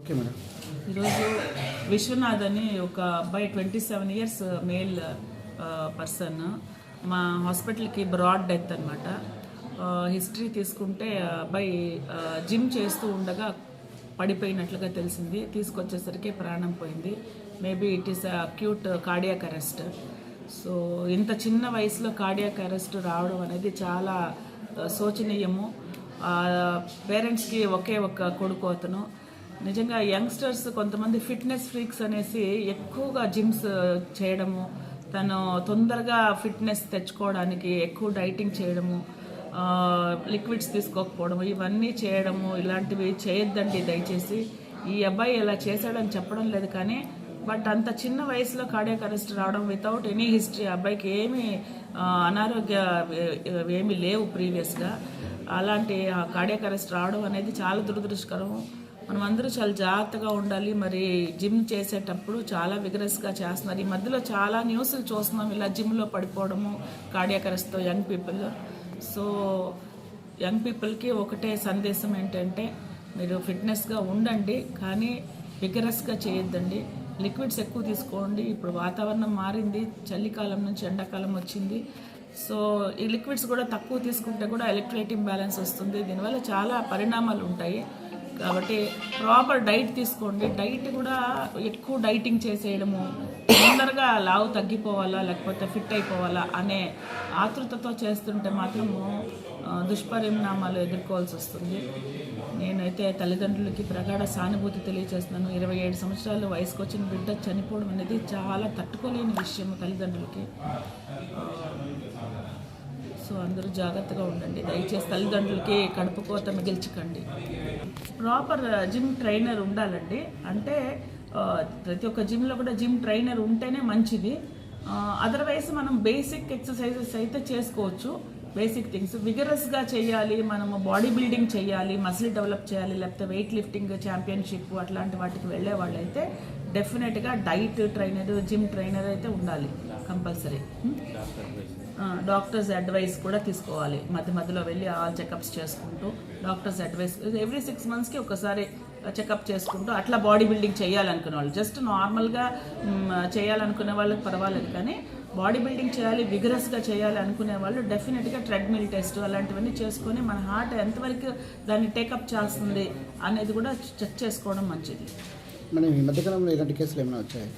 Okay madam. ఈరోజు విశ్వనాథ్ అని ఒక అబ్బాయి 27 ఇయర్స్ మేల్ పర్సన్ మా హాస్పిటల్కి బ్రాడ్ డెత్ అనమాట. హిస్టరీ తీసుకుంటే అబ్బాయి జిమ్ చేస్తూ ఉండగా పడిపోయినట్లుగా తెలిసింది. తీసుకొచ్చేసరికి ప్రాణం పోయింది. Maybe it is acute cardiac arrest. So ఇంత చిన్న వయసులో కార్డియాక్ అరెస్ట్ రావడం అనేది చాలా శోచనీయము. పేరెంట్స్కి ఒకే ఒక్క కొడుకు అతను. నిజంగా యంగ్స్టర్స్ కొంతమంది ఫిట్నెస్ ఫ్రీక్స్ అనేసి ఎక్కువగా జిమ్స్ చేయడము, తను తొందరగా ఫిట్నెస్ తెచ్చుకోవడానికి ఎక్కువ డైటింగ్ చేయడము, లిక్విడ్స్ తీసుకోకపోవడము, ఇవన్నీ చేయడము, ఇలాంటివి చేయొద్దండి దయచేసి. ఈ అబ్బాయి ఇలా చేశాడని చెప్పడం లేదు, కానీ బట్ అంత చిన్న వయసులో కార్డియాక్ అరెస్ట్ రావడం వితౌట్ ఎనీ హిస్టరీ, అబ్బాయికి ఏమీ అనారోగ్య ఏమీ లేవు ప్రీవియస్గా. అలాంటి కార్డియాక్ అరెస్ట్ రావడం అనేది చాలా దురదృష్టకరం. మనం అందరూ చాలా జాగ్రత్తగా ఉండాలి. మరి జిమ్ చేసేటప్పుడు చాలా విగరస్గా చేస్తున్నారు. ఈ మధ్యలో చాలా న్యూస్లు చూస్తున్నాం ఇలా జిమ్లో పడిపోవడము కార్డియాక్ అరెస్ట్తో యంగ్ పీపుల్. సో యంగ్ పీపుల్కి ఒకటే సందేశం ఏంటంటే, మీరు ఫిట్నెస్గా ఉండండి, కానీ విగరస్గా చేయొద్దండి. లిక్విడ్స్ ఎక్కువ తీసుకోండి. ఇప్పుడు వాతావరణం మారింది, చలికాలం నుంచి ఎండాకాలం వచ్చింది. సో ఈ లిక్విడ్స్ కూడా తక్కువ తీసుకుంటే కూడా ఎలక్ట్రోలైట్ ఇంబ్యాలెన్స్ వస్తుంది. దీనివల్ల చాలా పరిణామాలు ఉంటాయి. కాబట్టి ప్రాపర్ డైట్ తీసుకోండి. డైట్ కూడా ఎక్కువ డైటింగ్ చేసేయడము, తొందరగా లావు తగ్గిపోవాలా లేకపోతే ఫిట్ అయిపోవాలా అనే ఆతృతతో చేస్తుంటే మాత్రము దుష్పరిణామాలు ఎదుర్కోవాల్సి వస్తుంది. నేనైతే తల్లిదండ్రులకి ప్రగాఢ సానుభూతి తెలియజేస్తున్నాను. 27 సంవత్సరాలు వయసుకు వచ్చిన బిడ్డ చనిపోవడం అనేది చాలా తట్టుకోలేని విషయం తల్లిదండ్రులకి. సో అందరూ జాగ్రత్తగా ఉండండి దయచేసి. తల్లిదండ్రులకి కడుపు కోత మిగిల్చకండి. ప్రాపర్ జిమ్ ట్రైనర్ ఉండాలండి. అంటే ప్రతి ఒక్క జిమ్లో కూడా జిమ్ ట్రైనర్ ఉంటేనే మంచిది. అదర్వైజ్ మనం బేసిక్ ఎక్సర్సైజెస్ అయితే చేసుకోవచ్చు. బేసిక్ థింగ్స్ విగరస్గా చేయాలి, మనము బాడీ బిల్డింగ్ చేయాలి, మసిల్ డెవలప్ చేయాలి, లేకపోతే వెయిట్ లిఫ్టింగ్ ఛాంపియన్షిప్ అట్లాంటి వాటికి వెళ్ళే వాళ్ళైతే డెఫినెట్గా డైట్ ట్రైనర్, జిమ్ ట్రైనర్ అయితే ఉండాలి కంపల్సరీ. డాక్టర్స్ అడ్వైస్ కూడా తీసుకోవాలి. మధ్య మధ్యలో వెళ్ళి ఆల్ చెకప్స్ చేసుకుంటూ డాక్టర్స్ అడ్వైస్ ఎవ్రీ 6 monthsకి ఒకసారి చెకప్ చేసుకుంటూ అట్లా బాడీ బిల్డింగ్ చేయాలనుకునే వాళ్ళు, జస్ట్ నార్మల్గా చేయాలనుకునే వాళ్ళకి పర్వాలేదు, కానీ బాడీ బిల్డింగ్ చేయాలి, విగరస్గా చేయాలి అనుకునే వాళ్ళు డెఫినెట్గా ట్రెడ్మిల్ టెస్ట్ అలాంటివన్నీ చేసుకొని మన హార్ట్ ఎంతవరకు దాన్ని టేకప్ చేస్తుంది అనేది కూడా చెక్ చేసుకోవడం మంచిది. మనం ఈ మధ్యకాలంలో ఇలాంటి కేసులు ఏమైనా వచ్చాయి?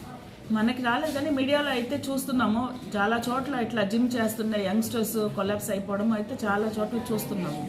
మనకి రాలేదు, కానీ మీడియాలో అయితే చూస్తున్నాము. చాలా చోట్ల ఇట్లా జిమ్ చేస్తున్న యంగ్స్టర్స్ కొలాప్స్ అయిపోవడం అయితే చాలా చోట్ల చూస్తున్నాము.